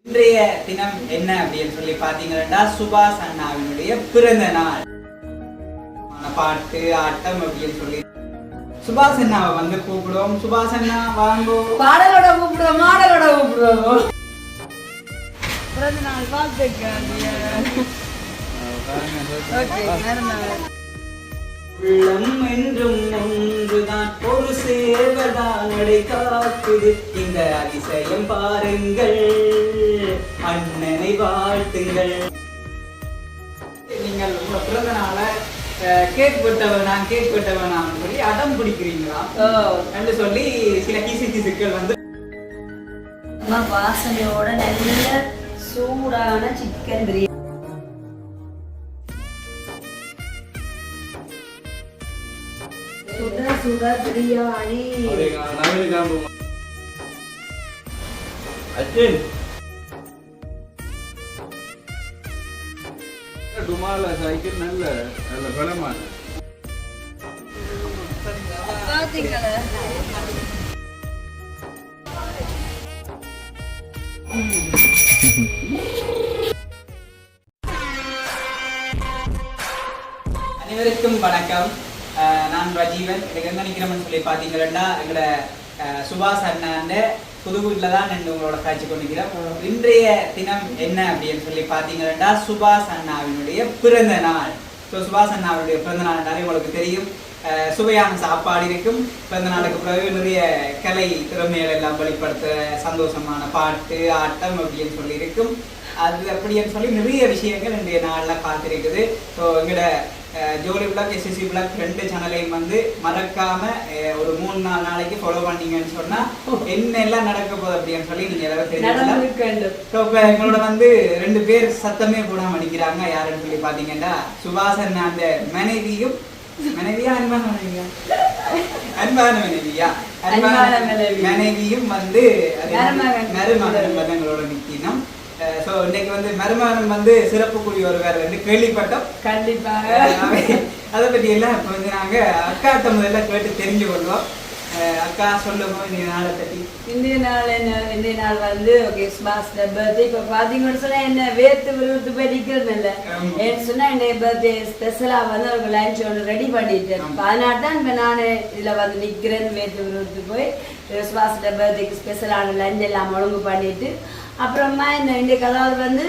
இன்றைய தினம் என்ன அப்படின்னு சொல்லி பாத்தீங்கன்னா சுபாஷ் அண்ணாவினுடைய பிறந்த நாள். பாட்டு ஆட்டம் அப்படின்னு சொல்லி சுபாஷ் அண்ணாவை வந்து கூப்பிடுவோம். சுபாஷ் அண்ணா வாங்கோ. பாடலோட கூப்பிடுவோம், மாடலோட கூப்பிடுவோம். பிறந்த நாள் வாழ்த்துக்கள். உள்ளம் என்றும் ஒன்றுதான், ஒரு சேவதான் நடை காக்குது. இந்த அதிசயம் பாருங்கள், அண்ணனை வாழ்த்துங்கள். நீங்கள் உங்க பிறந்த நாள கேக் வெட்டவனாம் சொல்லி அடம் பிடிக்கிறீங்களா என்று சொல்லி சில கிசுக்கள் வந்து வாசனையோட நல்ல சூடான சிக்கன் பிரியாணி, சுட பிரியாணி. சைக்கிள் நல்ல நல்ல பலமான அனைவருக்கும் வணக்கம். நான் ரஜீவன். எனக்கு எங்க நிக்கிறோம்னு சொல்லி பாத்தீங்கன்னா எங்களோட சுபாஷ் அண்ணாண்ட புது வீட்டில் தான் நின்று உங்களோட காட்சி கொண்டிருக்கிறோம். இன்றைய தினம் என்ன அப்படின்னு சொல்லி பாத்தீங்கன்னா சுபாஷ் அண்ணாவினுடைய பிறந்த நாள். ஸோ சுபாஷ் அண்ணாவுடைய பிறந்த நாள் உங்களுக்கு தெரியும், சுவையான சாப்பாடு இருக்கும். பிறந்த நாளுக்கு பிறகு நிறைய கலை திறமைகள் எல்லாம் வெளிப்படுத்த சந்தோஷமான பாட்டு ஆட்டம் அப்படின்னு சொல்லி இருக்கும். அது அப்படின்னு சொல்லி நிறைய விஷயங்கள் இன்றைய நாளில் காத்திருக்குது. ஸோ எங்களோட ஜோலி பிளாக் எஸ்எஸ்சி பிளாக் 2 சேனலையும் வந்து மறக்காம ஒரு 3-4 நாளைக்கு ஃபாலோ பண்ணீங்கன்னு சொன்னா என்ன எல்லாம் நடக்க போகுது அப்படின்னு சொல்லி நீங்க எல்லாரும் தெரிஞ்சுக்கலாம். ஸோ இப்போ எங்களோட வந்து 2 பேர் சத்தமே போடாம அடிக்கிறாங்க. யாருன்னு சொல்லி பாத்தீங்கன்னா சுபாஷன் அந்த மனைவியா அன்பான மனைவியும் வந்து மருமகனோட நிக்கணும். சோ இன்னைக்கு வந்து மருமகன் வந்து சிறப்புக்குரிய ஒருவர் வந்து கேள்விப்பட்டோம். கண்டிப்பாக அதை பற்றி எல்லாம் இப்போ வந்து நாங்க அக்காட்ட முதல்ல கேட்டு தெரிஞ்சு கொள்வோம். அக்கா சொல்லுங்க இந்த நாளை பற்றி. இந்திய நாள் வந்து ஓகே சுபாஷ் பர்த்டே. இப்போ பார்த்தீங்கன்னு சொன்னா என்ன வேர்த்து போய் நிற்கிறது இல்லை ஏன்னு சொன்னா என்னுடைய பர்த்டே ஸ்பெஷலா வந்து ஒரு லஞ்ச் ஒன்று ரெடி பண்ணிட்டேன். அதனால தான் இப்போ நான் இதில் வந்து நிற்கிறேன். வேர்த்து போய் சுபாஷ் பர்த்டேக்கு ஸ்பெஷலான லஞ்ச் எல்லாம் ஒழுங்கு பண்ணிட்டு அப்புறமா இன்றைக்கு அதாவது வந்து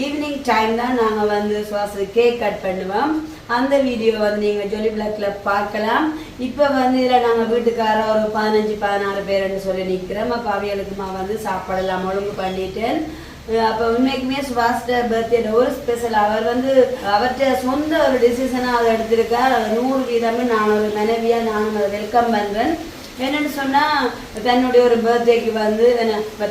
ஈவினிங் டைம் தான் நாங்கள் வந்து சுவாச கேக் கட் பண்ணுவோம். அந்த வீடியோ வந்து நீங்கள் ஜோலி பிளாக்ல பார்க்கலாம். இப்போ வந்து இதில் நாங்கள் வீட்டுக்கார ஒரு 15-16 பேர்னு சொல்லி நிற்கிறோம். அப்போ அவைகளுக்குமா வந்து சாப்பாடெல்லாம் ஒழுங்கு பண்ணிட்டேன். அப்போ உண்மைக்குமே சுபாஷ்ட பர்த்டே ஒரு ஸ்பெஷல். அவர் வந்து அவர்கிட்ட சொந்த ஒரு டிசிஷனாக அதை எடுத்திருக்கார். அது 100% நான் ஒரு மனைவியாக நானும் அதை வெல்கம் பண்ணுறேன். என்னன்னு சொன்னா தன்னுடைய ஒரு பர்த்டேக்கு வந்து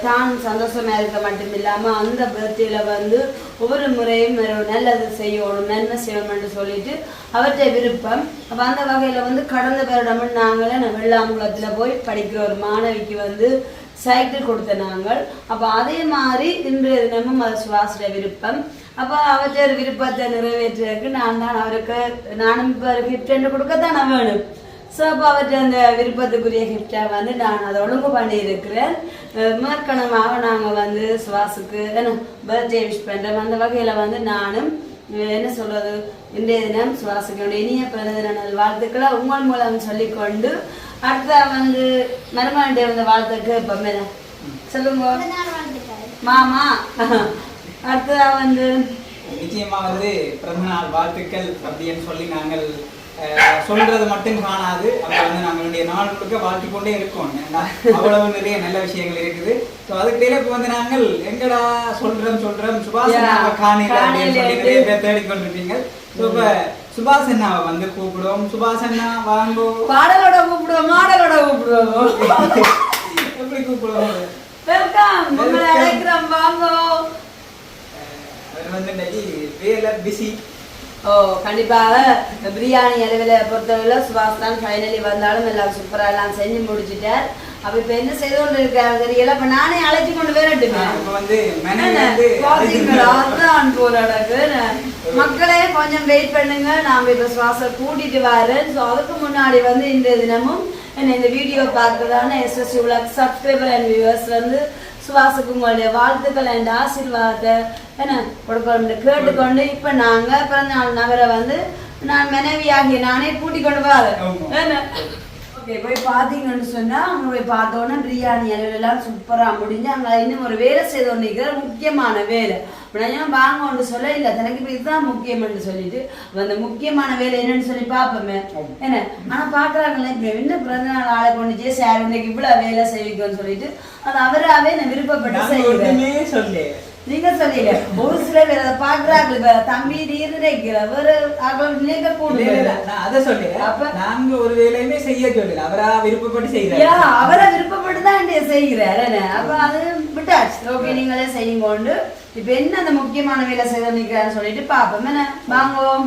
தான் சந்தோஷமா இருக்க மட்டும் இல்லாம அந்த பர்த்டேல வந்து ஒவ்வொரு முறையும் நல்லது செய்யணும், நன்மை செய்யணும்னு சொல்லிட்டு அவர்கிட்ட விருப்பம். அப்ப அந்த வகையில வந்து கடந்த வருடம் நாங்களே வெள்ளாங்குளத்துல போய் படிக்கிற ஒரு மாணவிக்கு வந்து சைக்கிள் கொடுத்த நாங்கள். அப்ப அதே மாதிரி இன்றைய தினமும் அது சுபாஷோட விருப்பம். அப்ப அவற்றை ஒரு விருப்பத்தை நிறைவேற்றுறதுக்கு நானும் இப்போ ஒரு கிஃப்ட் கொடுக்கத்தான் வேணும். ஸோ அப்போ அவற்றை அந்த விருப்பத்துக்குரிய கிஃப்டாக வந்து நான் அதை ஒழுங்கு பண்ணியிருக்கிறேன். மேற்கனமாக நாங்கள் வந்து சுபாஷுக்கு பர்த்டே விஷ் பண்ணுறோம். அந்த வகையில் வந்து நானும் என்ன சொல்கிறது இன்றைய தினம் சுபாஷுக்கு இனிய பிறந்த நாள் வாழ்த்துக்களை உங்கள் மூலம் சொல்லிக்கொண்டு அடுத்த வந்து மருமகன்டே வந்த வாழ்த்துக்கு இப்போ மேலே சொல்லுங்க மாமா. அடுத்ததாக வந்து நிச்சயமா வந்து பிறந்த நாள் வாழ்த்துக்கள் அப்படின்னு சொல்லி நாங்கள் சொல்றது மட்டும் காணாது. அப்ப வந்து நம்மளுடைய நாள் முழுக்க வாழ்த்தி கொண்டே இருக்கோம். அவ்வளவு நிறைய நல்ல விஷயங்கள் இருக்குது. ஸோ அதுக்கிடையில இப்போ வந்து நாங்கள் எங்கடா சொல்றோம் சுபாஷ் அண்ணாவை காணல அப்படின்னு சொல்லி நிறைய பேர் தேடிக்கொண்டிருப்பீங்க. ஸோ இப்போ சுபாஷ் அண்ணாவை வந்து கூப்பிடுவோம். சுபாஷ் அண்ணா வாங்கோ. பாடலோட கூப்பிடுவோம், மாடலோட கூப்பிடுவோம். எப்படி கூப்பிடுவோம்? வெல்கம், உங்களை அழைக்கிறோம் வாங்கோ. அவர் வந்து இன்னைக்கு வேலை பிஸி. கண்டிப்பாக பிரியாணி அளவில் பொறுத்தவரையில் சுபாஷ் தான் ஃபைனலி வந்தாலும் எல்லாம் சூப்பராக எல்லாம் செஞ்சு முடிச்சுட்டார். அப்போ இப்போ என்ன செய்து கொண்டு இருக்காரு தெரியல. இப்போ நானே அழைச்சி கொண்டு வரட்டுமே போராடக்கு மக்களே கொஞ்சம் வெயிட் பண்ணுங்க. நாம் இப்போ சுபாஷை கூட்டிட்டு வரேன். ஸோ அதுக்கு முன்னாடி வந்து இந்த தினமும் இந்த வீடியோ பார்க்குறதான எஸ்எஸ்சி உலக சப்ஸ்கிரைபர் அண்ட் வியூவர்ஸ் வந்து சுவாசுக்கு உங்களுடைய வாழ்த்துக்கள் என்ற ஆசீர்வாதத்தை என்ன கொடுக்கணும் கேட்டுக்கொண்டு இப்ப நாங்க பிறந்த நாள் நகரை வந்து நான் மனைவியாகிய நானே கூட்டிக் கொண்டு வரேன் என்ன ஓகே போய் பார்த்தீங்கன்னு சொன்னா அங்க போய் பார்த்தோன்னா பிரியாணி எல்லாம் சூப்பரா முடிஞ்சு அங்க இன்னும் ஒரு வேலை செய்தோன்னிக்கிற முக்கியமான வேலை அப்படின்னா வாங்கன்னு சொல்ல இல்லை தனக்கு இப்போ இதுதான் முக்கியம்னு சொல்லிட்டு அந்த முக்கியமான வேலை என்னன்னு சொல்லி பார்ப்போமே என்ன ஆனா பாக்குறாங்களே இப்ப என்ன பிறந்த நாள் ஆளை கொண்டு சார் இன்னைக்கு இவ்வளவு வேலை செய்விக்கோன்னு சொல்லிட்டு அது அவராவே நான் விருப்பப்பட்டு செய்வேன் நீங்க சொல்லல ஒரு சில பேர் அதை பாக்குறாங்க தம்பி நீர் வேற நீங்க கூட அதை சொல்றேன் அப்ப நாங்க ஒரு வேலையுமே செய்ய சொல்லல அவரா விருப்பப்பட்டு செய்யறாரு அவரை விருப்பப்பட்டு தான் செய்கிறாரு அப்ப அது விட்டாச்சு ஓகே நீங்களே செய்யுங்கோண்டு இப்ப என்ன அந்த முக்கியமான வேலை செய்ய நிக்கிறான்னு சொல்லிட்டு பாப்போம் என்ன வாங்குவோம்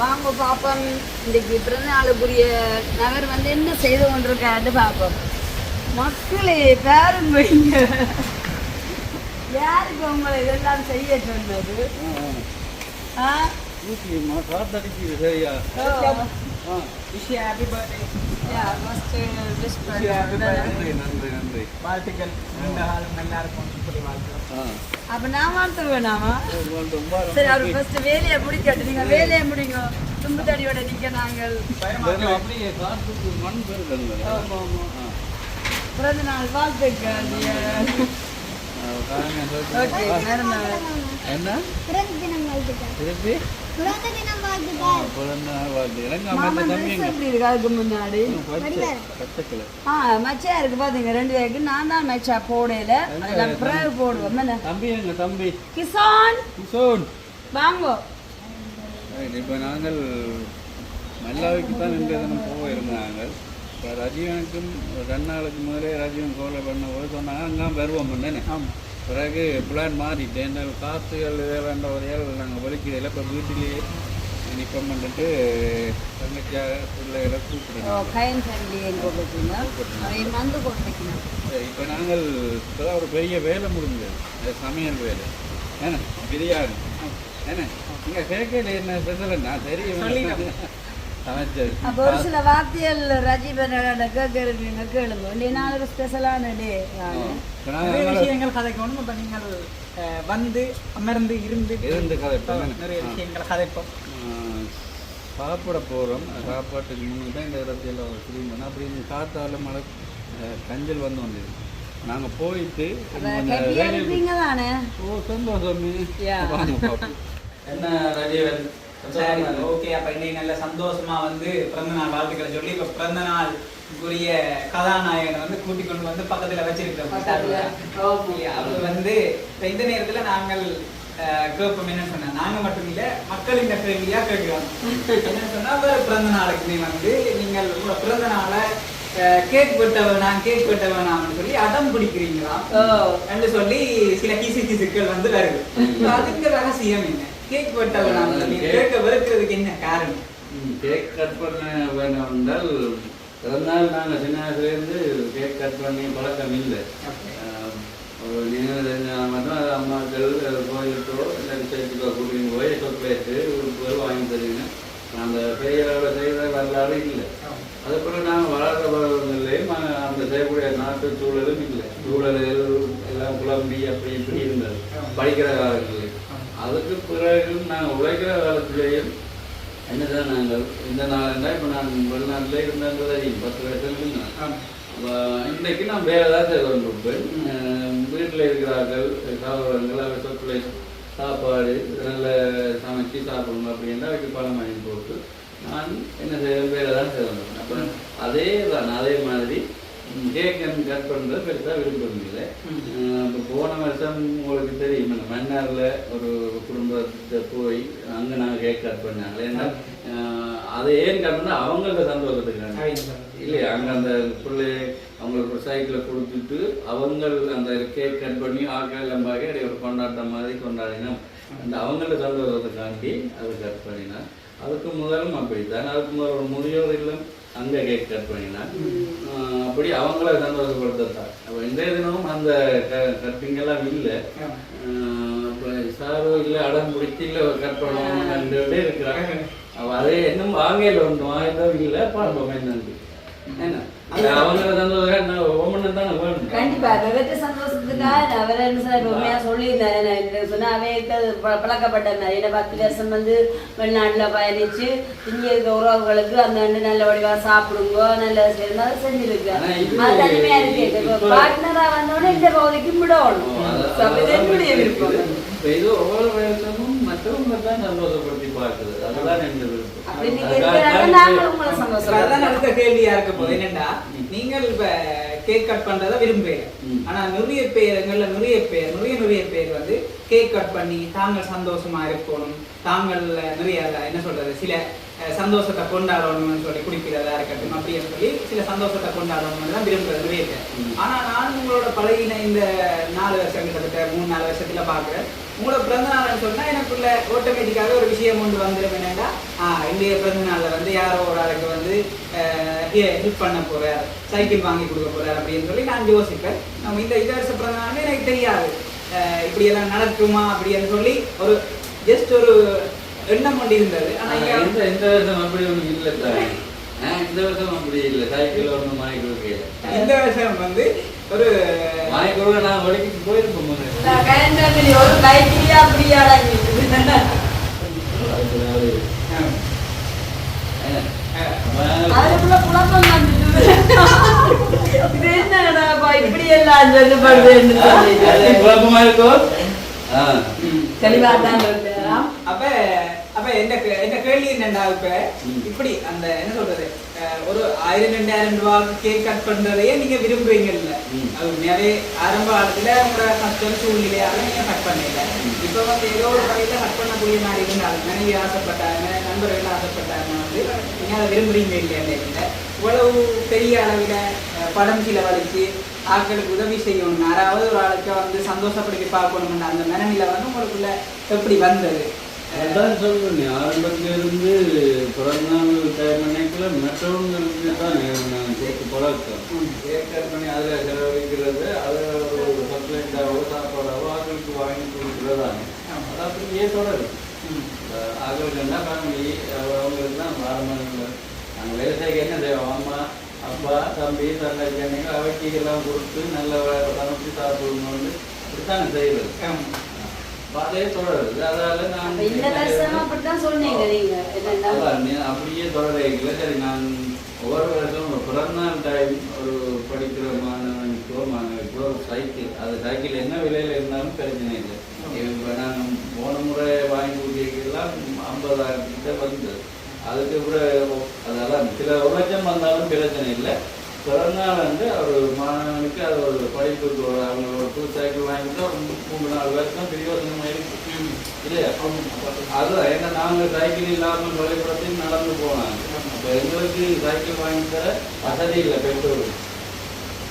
வாங்க பாப்போம் இன்னைக்கு பிறந்த நாளுக்குரிய நகர் வந்து என்ன செய்து கொண்டிருக்காரு பாப்போம் மக்களே பேரும் போயிங்க யாருக்கு உங்களை இதெல்லாம் செய்ய சொன்னது அப்ப நான் வாழ்த்து வேணாமா சரி அவர் ஃபர்ஸ்ட் வேலையை முடிக்கட்டும் நீங்க வேலையை முடிங்க தும்பு தடியோட நீங்க நாங்கள் பிறந்த நாள் வாழ்த்துக்கள் மச்சா இருக்கு பாத்தீங்க 2 பேருக்கு நான் தான் மச்சா போடல போடுவோம் தம்பி கிசான் வாங்கோ இப்ப நாங்கள் மல்லாவிக்கு தான் இன்றைய தினம் போயிருந்தாங்க இப்போ ரஜீவனுக்கும் 2 நாளுக்கு முதலே ரஜீவன் கோலை பண்ண போது சொன்னாங்க அங்கே வருவோம் தானே பிறகு பிளான் மாறிட்டேன் இந்த காசுகள் வேண்ட வரையால் நாங்கள் வலிக்கிறதில்ல இப்போ வீட்டிலேயே நிற்பம் பண்ணிட்டு தங்கச்சியாக பிள்ளைகளை கூப்பிடுறோம் இப்போ நாங்கள் இப்போ ஒரு பெரிய வேலை முடிஞ்சது சமையல் வேலை ஏன்னா பிரியாணி ஏன்னா இங்கே கேட்கல என்ன ஸ்பெஷல் நான் தெரியும் அப்போ ஒரு சில வார்த்தைகள் ரஜீவன் கேட்கறீங்க கேளுங்க இல்லையா நாளைக்கு ஸ்பெஷலான டே நிறைய விஷயங்கள் கதைக்கணும் இப்போ நீங்கள் வந்து அமர்ந்து இருந்து கதைப்போம் நிறைய விஷயங்கள் கதைப்போம் சாப்பிட போகிறோம் சாப்பாட்டுக்கு முன்னாடி தான் இந்த இடத்துல கிளீன் பண்ணோம் அப்படி காத்தால மழை கஞ்சல் வந்தது நாங்கள் போயிட்டு தானே ஓ சந்தோஷம் என்ன ரஜீவன் சரி ஓகே அப்ப இன்னைக்கு நல்ல சந்தோஷமா வந்து பிறந்த நாள் வாழ்த்துக்களை சொல்லி இப்ப பிறந்த நாள் உரிய கதாநாயகனை வந்து கூட்டிக் கொண்டு வந்து பக்கத்துல வச்சிருக்கிறோம் அவர் வந்து இந்த நேரத்துல நாங்கள் கேட்போம் என்ன சொன்னா நாங்க மட்டும் இல்ல மக்கள் இந்த கேள்வியா கேட்கிறோம் என்ன சொன்னா பிறந்த நாளுக்குமே வந்து நீங்கள் உங்க பிறந்த நாளை கேக் வெட்டவன் நான் கேக் வெட்டவனான்னு சொல்லி அடம் பிடிக்கிறீங்களா என்று சொல்லி சில கிசுக்கள் வந்து வருது அதுக்கு ரகசியம் என்ன கேக் வெட்டவன் கேக்க வெறுக்கிறதுக்கு என்ன காரணம் கேக் கட் பண்ண வேணும் என்றால் பிறந்தநாள் நாங்கள் சின்ன வயசுலேருந்து கேக் கட் பண்ணி பழக்கம் இல்லை ஒரு நினைவு மட்டும் அது அம்மாக்கள் கோயிலுக்கோ இல்லை சேர்த்துக்கோ கூட்டின்னு போய் சாக்லேட்டு உறுப்புகள் வாங்கி தருவீங்க அந்த பெரிய அளவில் செய்கிற வரலாறு இல்லை அதுக்கப்புறம் நாங்கள் வளர்ற பருவங்கள்லேயும் அந்த செய்யக்கூடிய நாட்டு சூழலும் இல்லை சூழல்கள் எல்லாம் குழம்பி அப்படி இப்படி இருந்தது படிக்கிற காலங்களில் அதுக்கு பிறகு நாங்கள் உழைக்கிற காலத்திலேயும் என்னதான் நாங்கள் இந்த நாள் இப்போ நான் வெளிநாட்டிலே இருந்தது 10 வருஷம் இருந்தேன் இன்றைக்கு நான் வேறு ஏதாவது செய்து கொண்டிருப்பேன் வீட்டில் இருக்கிறார்கள் சகோதரங்கள் சொற்களை சாப்பாடு நல்ல சமைச்சு சாப்பிடணும் அப்படின்னா அதுக்கு பணம் வாங்கி போட்டு நான் என்ன செய்வேன் வேறு தான் செய்து கொண்டிருப்பேன் அப்போ அதே மாதிரி கேக் கட் பண்ணுறது பெருசாக விருப்பம் இல்லை இப்போ போன வருஷம் உங்களுக்கு தெரியும் மன்னாரில் ஒரு குடும்பத்தை போய் அங்கே நாங்கள் கேக் கட் பண்ணாங்க ஏன்னா அதை ஏன் கட் பண்ணால் அவங்கள சந்தோஷத்துக்கான இல்லையா அங்கே அந்த பிள்ளை அவங்களுக்கு ஒரு சைக்கிளை கொடுத்துட்டு அவங்க அந்த கேக் கட் பண்ணி ஆக்கள் எல்லாம் பார்க்க ஒரு கொண்டாட்டம் மாதிரி கொண்டாடினா அந்த அவங்கள சந்தோஷத்துக்காண்டி அதை கட் பண்ணினா அதுக்கு முதலும் அப்படித்தான் அதுக்கு முதல் ஒரு முதியோர் இல்லம் அங்கே கேக் கட் பண்ணினா அப்படி அவங்கள சந்தோஷப்படுத்தான் அப்போ இன்றைய தினமும் அந்த கட்டிங்கெல்லாம் இல்லை இப்போ சாரோ இல்லை அடம் பிடிச்சி இல்லை கட் பண்ணணும் இருக்கிறாங்க அவள் அதே இன்னும் வாங்கையில் ஒன்று வாங்கிதான் இல்லை பார்ப்போம் என்னன்னு என்ன அவங்க சந்தோஷம் ஒவ்வொன்றும் தானே வேணும். கண்டிப்பா வெற்றி சந்தோஷத்துக்காக அவர் என்ன சார் உண்மையா சொல்லியிருந்தேன் சொன்னா பழக்கப்பட்ட மாதிரி 10 வருஷம் வந்து வெளிநாட்டுல பயணிச்சு இங்க இருக்க உறவுகளுக்கு அந்த நல்ல வடிவா சாப்பிடுங்க நல்ல செஞ்சிருக்கு. அது தனிமையா இருக்கு. பார்ட்னரா வந்தோடனே இந்த பகுதிக்கு விடணும். என்னுடைய விருப்பம். இது ஒவ்வொரு வயசும் மற்றவங்க தான் சந்தோஷப்படுத்தி பார்க்குது. அதுதான் எங்க விருப்பம். அடுத்த கேள்வியா இருக்க போது என்னன்னா, நீங்கள் இப்ப கேக் கட் பண்றத விரும்புறீங்க. ஆனா நிறைய பேர் வந்து கேக் கட் பண்ணி தாங்கள் சந்தோஷமா இருக்கணும், தாங்கள் நிறைய என்ன சொல்றது சில சந்தோஷத்தை கொண்டாடணும்னு சொல்லி குடிக்கிறதா இருக்கட்டும் அப்படின்னு சொல்லி சில சந்தோஷத்தை கொண்டாடணும்னு தான் விரும்புறது நிறைய பேர். ஆனா நான் உங்களோட பழகின இந்த 4 வருஷம் கிட்டத்தட்ட 3-4 வருஷத்துல பாக்குறேன், உங்களோட பிறந்த நாள்னு சொன்னா எனக்குள்ள ஆட்டோமேட்டிக்காக ஒரு விஷயம் கொண்டு வந்துடும். என்னன்னா இன்றைய பிறந்த நாள்ல வந்து யாரோ ஒரு ஆளுக்கு வந்து ஹெல்ப் பண்ண போறார், சைக்கிள் வாங்கி கொடுக்க போறார் அப்படின்னு சொல்லி நான் யோசிப்பேன். நம்ம இந்த வருஷம் பிறந்த நாள் எனக்கு தெரியாது இப்படி எல்லாம் நடக்குமா அப்படின்னு சொல்லி ஒரு ஜஸ்ட் ஒரு எண்ணம் கொண்டு இருந்தது. ஆனா இந்த வருஷம் அப்படி ஒண்ணு இல்லை சார். இந்த வருஷம் அப்படி இல்லை. சைக்கிள் ஒன்றும் வாங்கி கொடுக்கல. இந்த வருஷம் வந்து ஒரு வாங்கி கொடுக்க நான் வலிக்கு போயிருப்போம். ஒரு பைக்கியா அப்படியா அதுக்குள்ள குழப்பம் வந்துட்டு இது என்னடா இப்படி எல்லாம் சொல்லப்படுது குழப்பமா இருக்கும். தெளிவா தான் அப்ப என்ன கேள்வி என்னண்டா, இப்ப இப்படி அந்த என்ன சொல்றது ஒரு 1000-2000 ரூபாய்க்கு கேக் கட் பண்றதையே நீங்க விரும்புவீங்கல்ல. அது உண்மையாவே ஆரம்ப காலத்துல உங்களோட கஷ்டம் சூழ்நிலையால நீங்க கட் பண்ணல. இப்ப வந்து ஏதோ ஒரு வகையில கட் பண்ணக்கூடிய மாதிரி இருந்தாலும் மனைவி ஆசைப்பட்டாங்க, நண்பர்கள் ஆசைப்பட்டாங்க, வந்து நீங்க அதை விரும்புறீங்க இல்லையா? இவ்வளவு பெரிய அளவில படம் செலவழிச்சு ஆட்களுக்கு உதவி செய்யணும், யாராவது ஒரு ஆளுக்கு வந்து சந்தோஷப்படுத்தி பார்க்கணும், அந்த மனநிலை வந்து உங்களுக்குள்ள எப்படி வந்தது? அதான் சொல்றேன், ஆரம்பத்திலிருந்து பிறந்தநாள் டைம்ல மற்றவங்களுக்கு தான் கொடுத்து பழக்கம். கேக் கட் பண்ணி அதில் செலவழிக்கிறது, அதை ஒரு சப்ளைண்டாவோ சாப்பாடாவோ ஆட்களுக்கு வாங்கி கொடுக்குறதாங்க. அது அப்படியே தொடரும். ஆட்களுக்கு என்ன ஃபேமிலி அவங்களுக்கு தான் ஆரம்பங்கள் நாங்கள் வேலை செய்ய என்ன செய்வோம், அம்மா அப்பா தம்பி தங்கச்சி அன்னைக்கு அவைக்கெல்லாம் கொடுத்து நல்ல சமைச்சு சாப்பிடணும்னு இப்படித்தானே செய்வது. அதே தொடருது. அதால நான் அப்படியே தொடரல. சரி, நான் ஒவ்வொரு வருஷம் ஒரு பிறந்தநாள் டைம் ஒரு படிக்கிற மாணவனுக்கோ சைக்கிள், அது சைக்கிள் என்ன விலையில இருந்தாலும் பிரச்சனை இல்லை. இப்போ நான் போன முறை வாங்கி கொடுக்கலாம் 50,000 கிட்ட வந்தது. அதுக்கு கூட அதெல்லாம் சில 1 லட்சம் வந்தாலும் பிரச்சனை இல்லை. பிறந்தநாள் வந்து ஒரு மாணவனுக்கு அது ஒரு படிப்புக்கு அவங்களோட புது சைக்கிள் வாங்கிட்டு ஒரு 3-4 வருஷம் பிரயோஜனமாக இருக்கு இல்லையா? அதுதான் ஏன்னா நாங்கள் சைக்கிள் இல்லாமல் வழிபடத்தில் நடந்து போனாங்க. அப்போ எங்களுக்கு சைக்கிள் வாங்கி தர வசதி இல்லை பெற்றோர்கள்.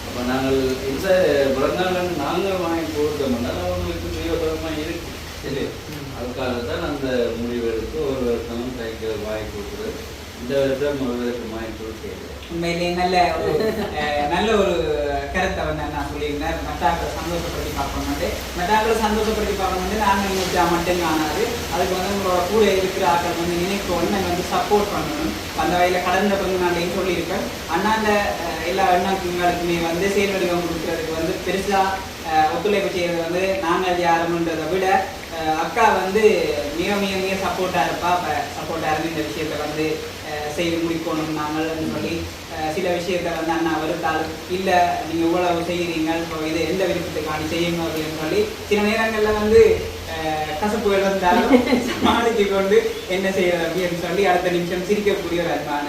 அப்போ நாங்கள் இந்த பிறந்தநாள் நாங்கள் வாங்கி கொடுத்தோம்னா அவங்களுக்கு பிரயோஜனமாக இருக்கு இல்லையா? அதுக்காக தான் அந்த முடிவெடுத்து ஒரு வருஷம் சைக்கிள் வாங்கி கொடுக்குறது. இந்த வருஷம் ஒரு வருஷம் வாங்கி கொடுத்து உண்மையிலேயே நல்ல ஒரு கருத்தை வந்து நான் சொல்லியிருந்தேன். மெட்டாக்களை சந்தோஷப்படுத்தி பார்க்கணும், மெட்டாக்களை சந்தோஷப்படுத்தி பார்க்கணும். நாங்கள் நினைச்சா மட்டும் காணாது, அதுக்கு வந்து உங்களோட கூட இருக்கிற ஆட்கள் வந்து நினைக்கணும், நாங்கள் வந்து சப்போர்ட் பண்ணணும். அந்த வகையில் கடந்த பிறகு நான் சொல்லியிருப்பேன். அண்ணாண்ட எல்லா அண்ணாக்குங்களுக்குமே வந்து செயல்வடிவம் கொடுக்கறதுக்கு வந்து பெருசாக ஒத்துழைப்பு செய்யறது வந்து நாங்கள் யாருன்றதை விட அக்கா வந்து மிக மிக மிக சப்போர்ட்டாக இருப்பா. இப்போ சப்போர்ட்டாக இருந்து இந்த விஷயத்தை வந்து செய்து முடிக்கணும் நாங்கள் சொல்லி சில விஷயத்தை வந்து அண்ணா வருத்தால் இல்லை நீங்கள் இவ்வளவு செய்கிறீங்க, இப்போ இது எந்த விருப்பத்துக்காண்டி செய்யணும் அப்படின்னு சொல்லி சில நேரங்களில் வந்து கசப்புகள் வந்தாலும் சமாளித்து கொண்டு என்ன செய்யறது அப்படின்னு சொல்லி அடுத்த நிமிஷம் சிரிக்கக்கூடிய ஒரு அன்பான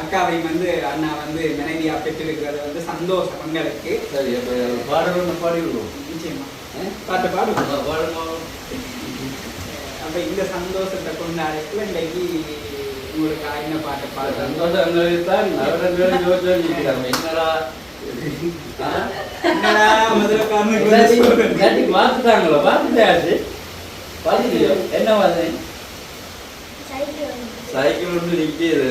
அக்காவை வந்து அண்ணா வந்து மனைவியா பெற்றிருக்கிறது வந்து சந்தோஷம் உங்களுக்கு. சரி, பாடணும் பாடிவிடுவோம். நிச்சயமா பாட்டு பாடுவோம். அப்ப இந்த சந்தோஷத்தை கொண்டாடுறதுல இன்னைக்கு உங்களுக்கு என்ன பாட்டு பாடு? சந்தோஷம் தான். மாத்துட்டாங்களோ பார்த்துட்டாச்சு. பார்த்துட்டியோ என்ன வந்து சைக்கிள் ஒன்று நிற்கிது.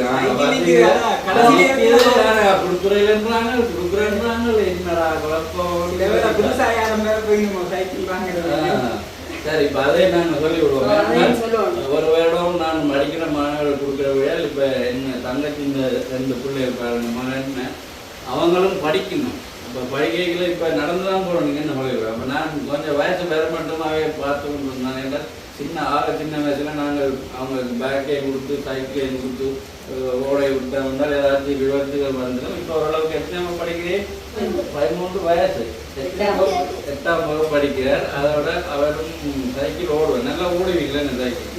கொடுக்குறாங்க கொடுக்குறாங்க என்னடா குழப்பம். சைக்கிள் வாங்குறது. சரி, இப்போ அதே நாங்கள் சொல்லி விடுவோம். ஒரு வருடம் நான் படிக்கிற மாணவர்கள் கொடுக்குற விட இப்போ என்ன தங்கச்சி இந்த 2 பிள்ளை இருப்பாங்க மகன் அவங்களும் படிக்கணும். இப்போ படிக்கைகளை இப்போ நடந்து தான் போகணும். நீங்கள் என்ன சொல்லுவீங்க? அப்போ நான் கொஞ்சம் வயசு வேற மட்டுமாவே பார்த்து கொண்டு இருந்தாங்க. ஏன்னா சின்ன வயசில் நாங்கள் அவங்களுக்கு பேக்கை கொடுத்து சைக்கிளையும் கொடுத்து ஓடையை விட்டு வந்தால் ஏதாச்சும் விபத்துகள் வந்துடும். இப்போ ஓரளவுக்கு எத்தனை படிக்கிறேன் 13 வயசு 8ஆம் வகுப்பு படிக்கிறார். அதோட அவரும் சைக்கிள் ஓடுவார். நல்லா ஓடுவீங்களேன்னு சைக்கிள்.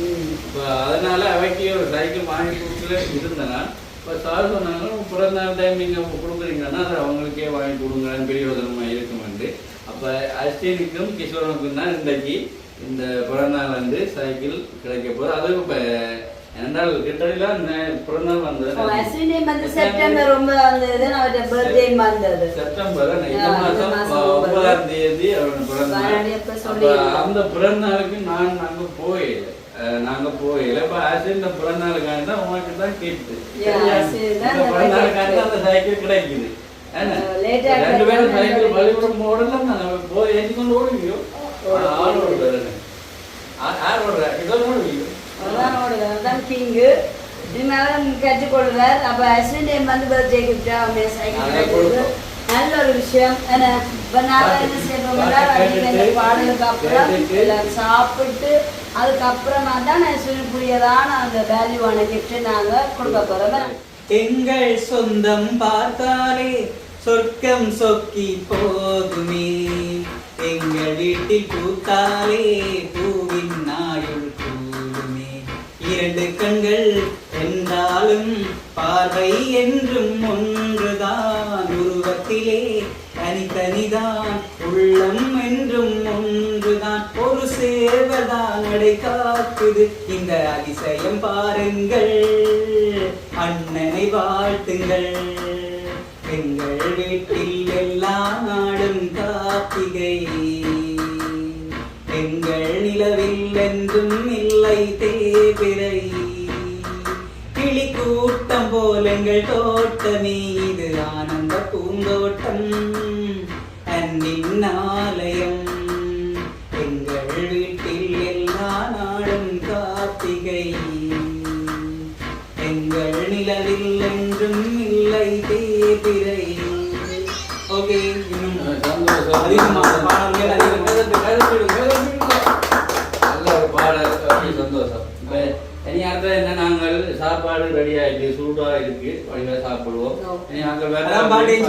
இப்போ அதனால அவைக்கு ஒரு சைக்கிள் வாங்கி கொடுக்கல இருந்தேன்னா இப்போ சார் சொன்னாங்க பிறந்த டைம் நீங்கள் கொடுக்குறீங்கன்னா அதை அவங்களுக்கே வாங்கி கொடுங்கன்னு பெரிய உதவமாக இருக்குமெண்டு. அப்போ அஸ்டினுக்கும் கிஷோரனுக்கும் தான் இன்றைக்கு இந்த பிறந்தநாள் வந்து சைக்கிள் கிடைக்க போகுது. அதுவும் இப்போ என்றால் கிட்டடிலாம் பிறந்தநாள் வந்தது செப்டம்பர் 9 செப்டம்பர் இந்த மாதம் 9ஆம் தேதி அவரோட பிறந்தநாள். அந்த பிறந்தநாளுக்கு நான் நாங்க போயில இப்போ இந்த பிறந்தநாளுக்காக தான் உனக்கு தான் கேட்டு பிறந்தநாளுக்காக அந்த சைக்கிள் கிடைக்குது. ரெண்டு பேரும் சைக்கிள் பள்ளிக்கூடம் ஓடலாம் போய் ஏற்றி கொண்டு ஓடுவியோ ஆள் ஓடுறாரு யார் ஓடுற இதோ ஓடுவியோ கற்றுக்கொள்வார். அப்ப அஸ்வின் வந்து பர்த்டே கிஃப்டா நல்ல ஒரு விஷயம். பாடலுக்கு அப்புறம் எல்லாம் சாப்பிட்டு அதுக்கப்புறமா தான் அஸ்வினுக்குரியதான அந்த வேல்யூவான கிஃப்ட் நாங்க கொடுக்க போறோம். எங்கள் சொந்தம் பார்த்தாலே சொர்க்கம் சொக்கி போகுமே, எங்கள் வீட்டில் பூத்தாலே பூவின் நாயுள் கூடுமே. 2 கண்கள் என்றாலும் பார்வை என்றும் ஒன்றுதான், உருவத்திலே தனிதான் உள்ளம் என்றும் ஒன்றுதான். ஒரு சேவதான் நடை காக்குது, இந்த அதிசயம் பாருங்கள், அண்ணனை வாழ்த்துங்கள். எங்கள் வீட்டில் எல்லா நாடும் கார்த்திகை, எங்கள் நிலவில் என்றும் இல்லை தேவிரை. கிளி கூட்டம் போல் எங்கள் தோட்டமே இது ஆனந்த பூந்தோட்டம், அன்பின் ஆலயம். எங்கள் வீட்டில் எல்லா நாடும் கார்த்திகை, எங்கள் நிலவில் என்றும் இல்லை தேவிரை. ஓகே, இன்னும் அதிகமாக பாடல்கள் நல்ல ஒரு பாடல். சந்தோஷம். இனி அடுத்த என்ன நாங்கள் சாப்பாடு ரெடி ஆயிடுச்சு, சூடா இருக்கு, வழியாக சாப்பிடுவோம். இனி நாங்கள் வேற பாட்டையும்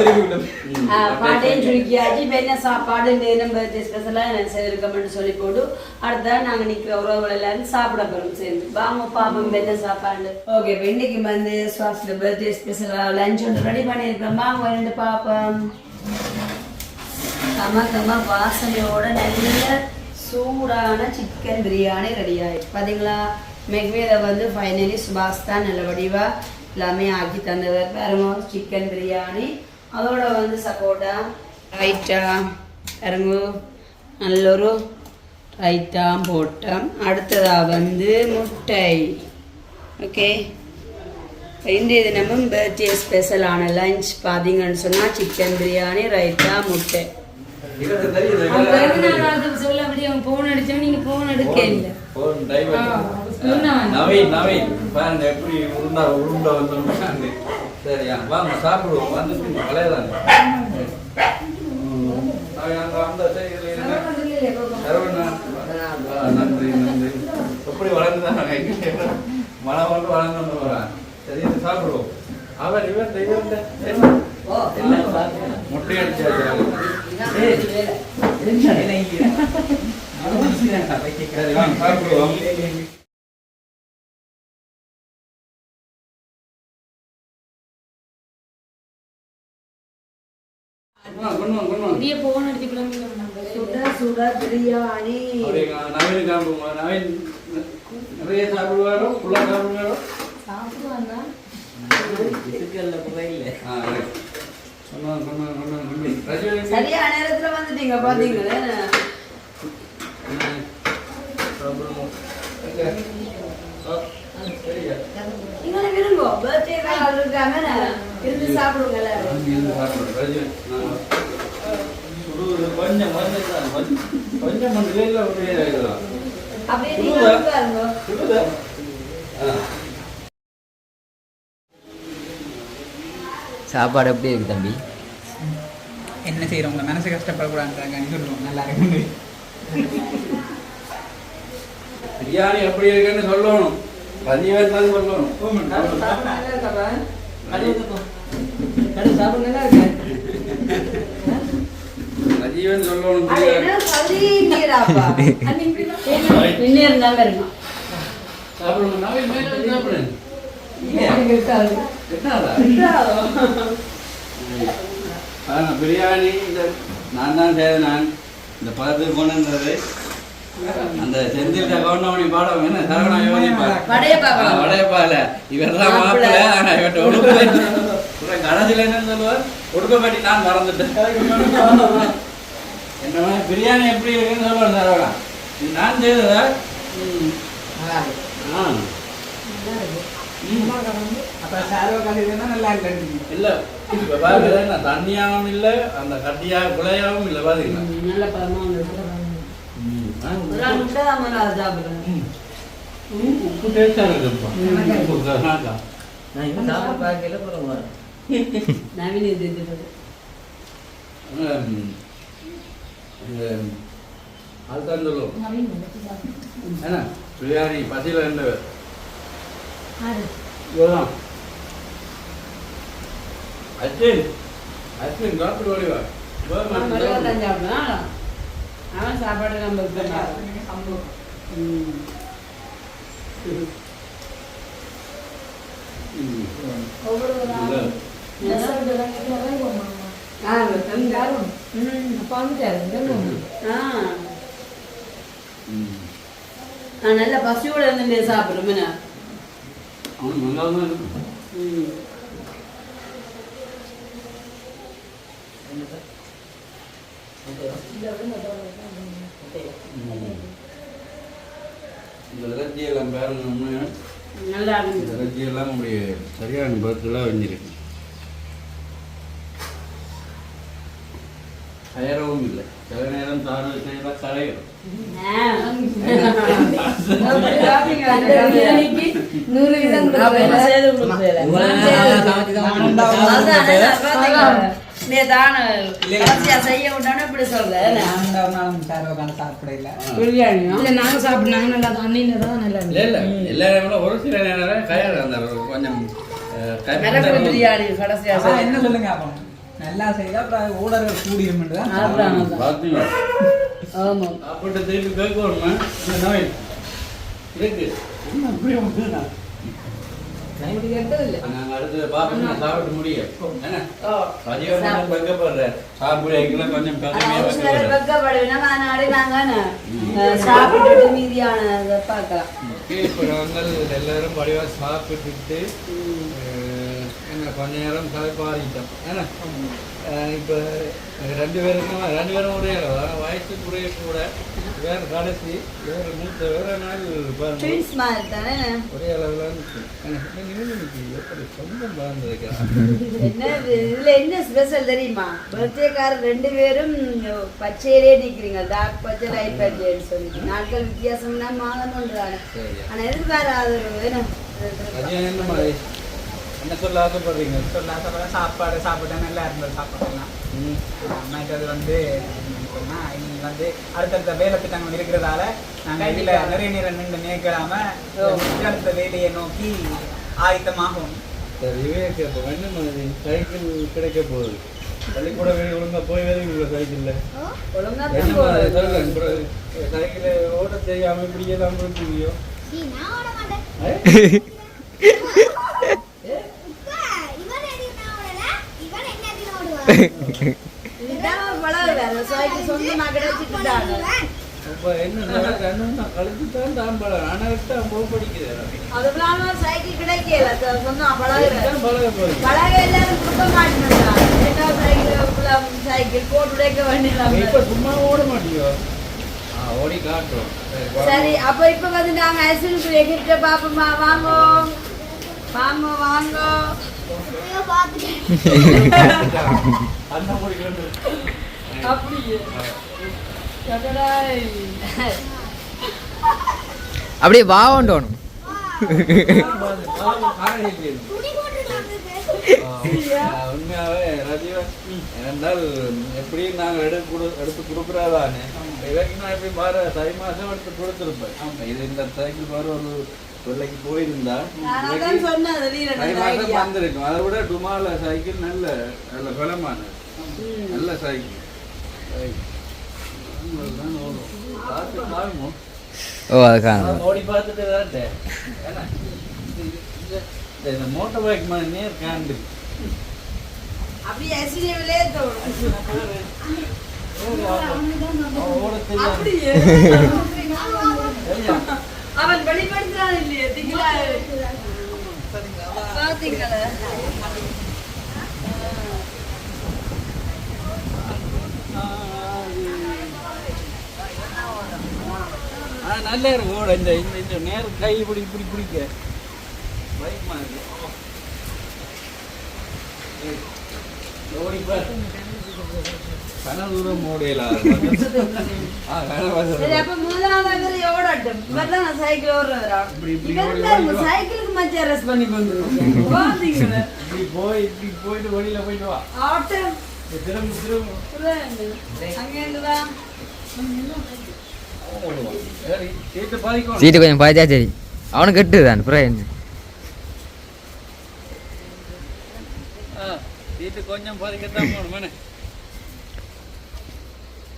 சுருக்கியாச்சு. இப்போ என்ன சாப்பாடு நேரம் ஸ்பெஷலாக என்ன செய்திருக்கோம்னு சொல்லி போட்டு அடுத்த நாங்கள் நிற்கிற உறவுகள் எல்லாரும் சாப்பிட போகிறோம் சேர்ந்து. வாங்க பாப்போம் என்ன சாப்பாடு. ஓகே, இப்போ இன்னைக்கு வந்து சுவாசில் பர்த்டே ஸ்பெஷலாக லஞ்ச் ஒன்று ரெடி பண்ணியிருக்கோம். வாங்க ரெண்டு பாப்போம். கம வாசனையோட நல்ல சூடான சிக்கன் பிரியாணி ரெடி ஆயிடுச்சு. பார்த்தீங்களா, மெக்வேதை வந்து ஃபைனலி சுபாஷ் தான் நல்ல வடிவாக எல்லாமே ஆக்கி தந்தவர். பாருங்க, சிக்கன் பிரியாணி அதோட வந்து சப்போட்டா ரைட்டா பாருங்க, நல்லொரு ரைட்டா போட்டோம். அடுத்ததாக வந்து முட்டை. ஓகே, இன்றைய தினமும் பர்த்டே ஸ்பெஷலான லஞ்ச் பார்த்தீங்கன்னு சொன்னால் சிக்கன் பிரியாணி ரைட்டா முட்டை. சொல்ல அப்படியே போன் அடிச்சா நீங்க போன் எடுக்க இல்லை. நவீன் பாருங்க எப்படி உருண்டா வந்து. சரியா, வாங்க சாப்பிடுவோம். வந்துட்டு வளையதாங்க நன்றி நன்றி. எப்படி வளர்ந்துதான் மழை வந்து வளர்ந்து வரான். சரி, சாப்பிடுவோம். அவர் முட்டை அடிச்சாச்சு. சாப்பிடுவோம். சுட பிரியாணி நவீன் காம்புமா. நவீன் நிறைய சாப்பிடுவாரோ ஃபுல்லா சாப்பிடுவாரோ? சாப்பிடுவாங்க. சரியா நேரத்துல வந்துட்டீங்க பாத்தீங்களே. விரும்போ பர்த்டே இருக்காங்க இருந்து சாப்பிடுங்க. சாப்பாடு எப்படி இருக்கு தம்பி? என்ன செய்யறவங்க மனசு கஷ்டப்படக்கூடாதுன்றாங்க சொல்லுவோம் நல்லா இருக்கு பிரியாணி எப்படி இருக்குன்னு சொல்லணும் பதிவேன் தான் சொல்லணும் பதிவேன் சொல்லணும் சாப்பிடணும் சாப்பிடுறேன் பிரியாணி இந்த நான் தான் செய்தேன் நான் இந்த பதத்துக்கு கொண்டு வந்தது அந்த செந்தில் கவுண்டமணி பாடம் என்ன சரவணா வடையப்பால இவரெல்லாம் மாப்பிள்ள ஆனா இவற்றை உடுப்பு கடைசியில் என்னன்னு சொல்லுவார் உடுப்பை நான் மறந்துட்டேன் என்ன பிரியாணி எப்படி இருக்குன்னு சொல்லுவார் சரவணா இது நான் செய்ததா இல்ல இப்ப பாருங்க தண்ணியாவும் இல்ல அந்த கட்டியா குழையாவும் இல்ல பாத்தீங்களா உப்பு டேஸ்டா இருக்குப்பா அதுதான் சொல்லுவோம் என்ன பிரியாணி பசியில இருந்தவர் அச்சின் அச்சின் சாப்பிட்டு ஓடிவா அவன் சாப்பாடு நம்ம நல்ல பசியோட இருந்து சாப்பிடுறோம் இந்த இறைச்சியெல்லாம் பாருங்க நல்லா இறைச்சியெல்லாம் நம்முடைய சரியான பருத்தெல்லாம் வெஞ்சிருக்கு கயறவும் இல்லை சில நேரம் தாறு செய்யலாம் கரையும் செய்ய விட்டோன்னு இப்படி சொல்றேன் நாங்க சாப்பிடுனாங்க நல்லா தான் நல்லா எல்லா நேரம் ஒரு சில நேரம் கயறு அந்த கொஞ்சம் பிரியாணி கடைசியா என்ன சொல்லுங்க நல்லா செய்தா அப்புறம் ஓடர்கள் கூடியும் சாப்பிட்டு திருப்பி கேட்கணுமா இருக்கு என்ன அப்படியே நாங்க அடுத்து பாப்பா சாப்பிட்டு முடியும் கொஞ்சம் சாப்பிட்டு மீதியான பார்க்கலாம் எல்லாரும் படிவா சாப்பிட்டுட்டு என்ன கொஞ்ச நேரம் கலைப்பாரிட்டோம் ஏன்னா இப்போ ரெண்டு பேரும் ஒரே அளவு வயசு குறைய கூட வேறு கடைசி வேறு மூத்த வேறு நாள் ஒரே அளவில் எப்படி சொந்தம் இதுல என்ன ஸ்பெஷல் தெரியுமா பர்த்டேக்காரர் 2 பேரும் பச்சையிலே நிக்கிறீங்க டார்க் பச்சை லைட் பச்சைன்னு சொல்லி நாட்கள் வித்தியாசம்னா மாதம்ன்றாங்க ஆனா எதிர்பாராத என்ன மாதிரி என்ன சொல்ல ஆசைப்படுறீங்க சாப்பாடு சாப்பிட்டா நல்லா இருந்தது சாப்பாடுலாம் மற்றது வந்து சொன்னால் இனி வந்து அடுத்தடுத்த வேலை திட்டங்கள் இருக்கிறதால நாங்கள் இதில் நிறைய நேரம் நின்று நினைக்கலாம அடுத்த வேலையை நோக்கி ஆயத்தமாகும் சைக்கிள் கிடைக்க போகுது பள்ளிக்கூட வேலை ஒழுங்கா போய் வேலைக்கு சைக்கிள்ல சைக்கிள் ஓட தெரியாம இப்படியெல்லாம் போயிட்டு சைக்கிள் கிடைக்கல சைக்கிள் போட்டு உடைக்க வேண்டிய சும்மா ஓட மாட்டீங்க ஓடி காட்டுறோம் சரி அப்ப இப்ப வந்து நாங்க ஐஸ்கிரீம் எகிட்ட பாப்போமா வாங்கோ வாங்கோ வாங்கோ அப்படியே வாவோண்டோணும் உண்மையாவே ரஜீவன் என்றால் எப்படியும் நாங்கள் எடுத்து கொடுக்குறதானே இதுக்கு நான் எப்படி பாரு தை மாதம் எடுத்து கொடுத்துருப்பேன். இது இந்த சைக்கிள் பாரு ஒரு பிள்ளைக்கு போயிருந்தா தை மாதம் வந்திருக்கும். அதை விட டுமால சைக்கிள் நல்ல நல்ல பலமானது, நல்ல சைக்கிள். ஓ அதுக்காக ஓடி பார்த்துட்டு தான் இந்த மோட்டர் பைக் மாதிரி நேர் காண்டு அவன் வெளிப்படுத்துறான் இல்லையே பாத்தீங்களா? நல்லா இருக்கு ஓட. இந்த நேரம் கை இப்படி பிடிக்க பைக் மாதிரி கன தூரம் ஓடையலாம். சைக்கிளுக்கு மச்ச ரெஸ்ட் பண்ணி போயிட்டு வெளியில போயிட்டு வா. சீட்டு கொஞ்சம் பாய்ச்சா சரி. அவனுக்கு கெட்டுதான் அப்புறம் சீட்டு கொஞ்சம் பதிக்கத்தான் போகணும்.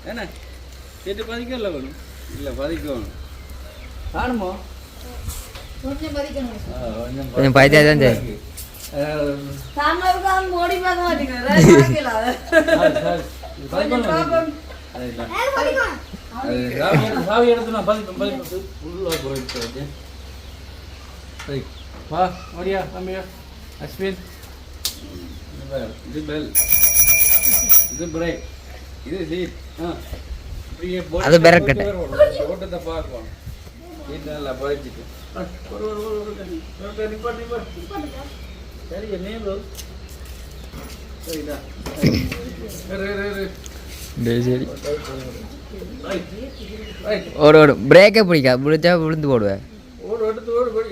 என்ன சீட்டு பதிக்க இல்லை வேணும்? இல்லை பதிக்கணும். காணுமோ கொஞ்சம் பதிக்கணும். கொஞ்சம் பாய்ச்சா தான் சரி. ஓடி பார்க்க மாட்டேங்கிறேன். சாவி எடுத்து நான் பதிப்பு உள்ள போயிட்டு வா. ஓடியா தம்பியா அஸ்வின். இது பெல், இது பிரேக், இது சீட். அது பிரேக் கட்ட ஓட்டத்தை பார்க்கணும். சீட் நல்லா பழிச்சிட்டு சரி என்ன சரிதா சரி. ஓடு ஓடு. பிரேக்கே பிடிக்கா, பிடிச்சா விழுந்து போடுவேன். ஓடு எடுத்து ஓடு படி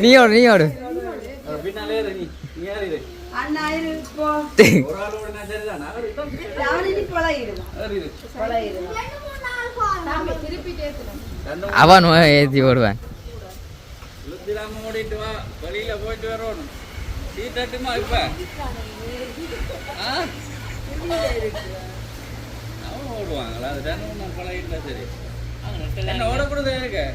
நீ ஓடு நீ ஓடு. அவன் ஏற்றி ஓடுவான். ஓடிட்டு வா, வழியில போயிட்டு வரணும். சீட்டட்டுமா இப்ப அவன் ஓடுவாங்களா? அது ரெண்டு பழகிட்டா சரி. என்ன ஓடக்கூடாது இருக்கு.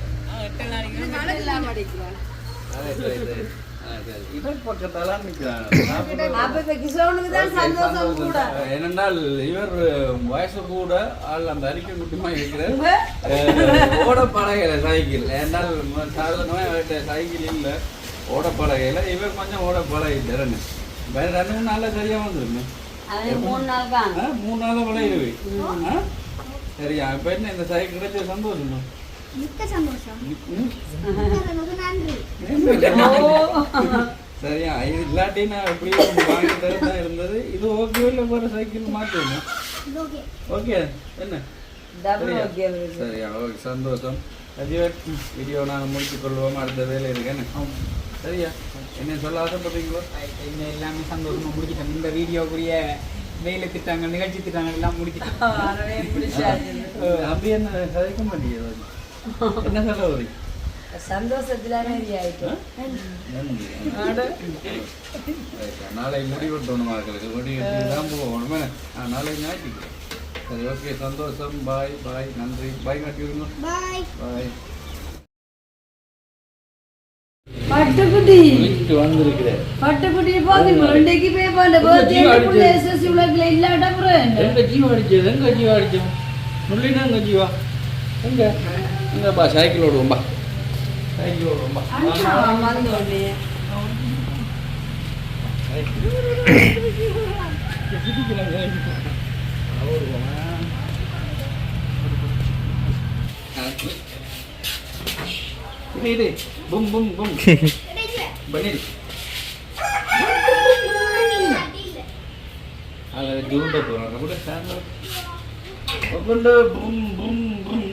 ஏனென்றால் இவர் வயசு கூட ஆள் அந்த அறிக்கை குட்டிமா இருக்கிற ஓட பழகையில சைக்கிள். ஏன்னால் சாதாரணமாக சைக்கிள் இல்லை, ஓட பழகையில இவர் கொஞ்சம் ஓட பழகிட்டு வேற 2 நாள்ல சரியா வந்துருங்க. 3 நாள் பழகிடுவே. சரியா? இப்ப என்ன இந்த சைக்கிள் கிடைச்ச சந்தோஷமா? சரியா? இது இல்லாட்டி நான் எப்படியோ வாங்கிட்டு தான் இருந்தது. இது ஓகே இல்லை போற சைக்கிள் மாற்றணும். ஓகே என்ன சரியா? ஓகே சந்தோஷம். வீடியோ நாங்கள் முடிச்சு கொள்வோம். அடுத்த வேலை இருக்கேன்னு. சரியா? என்ன சொல்ல ஆசைப்படுறீங்களோ? என்ன எல்லாமே சந்தோஷமா முடிச்சிட்டோம். இந்த வீடியோக்குரிய வேலை திட்டங்கள், நிகழ்ச்சி திட்டங்கள் எல்லாம் முடிச்சிட்டோம். அப்படி என்ன கதைக்க மாட்டேங்குது. என்ன சொல்ல வரீங்க? சந்தோஷத்துல நாளை முடிவெட்டணும். மக்களுக்கு முடிவெட்டி தான் போகணும். நாளை ஞாயிற்றுக்கு. சரி ஓகே சந்தோஷம். பாய் பாய். நன்றி. பாய் காட்டிவிடுங்க. பாய் பாய். பட்டுக்குட்டி வந்திருக்கிறேன். பட்டுக்குட்டி பாத்தீங்களா? இன்னைக்கு பேப்பர்ல பர்த்டே எஸ்எஸ்சி உலகல இல்லாட்ட அப்புறம் எங்க ஜீவா அடிச்சது? எங்க ஜீவா அடிச்சோம்? முள்ளினா எங்க ஜீவா? எங்க எங்கப்பா? சைக்கிள் ஓடுவோம்பா. சைக்கிள் ஓடுவோம்பா. இது பும் பும் பும் பண்ணி ஜூட்ட போகிறோம் கூட சார் கொண்டு பும் பும் பும்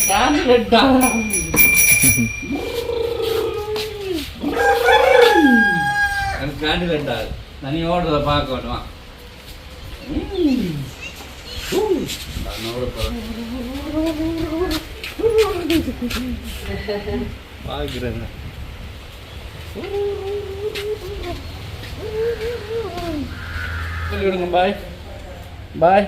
கேண்டிடேட்டா எனக்கு கேண்டிடேட்டா தனி ஓடுறத பார்க்க வேணுமா பார்க்குறேன் சொல்லிவிடுங்க பாய் பாய்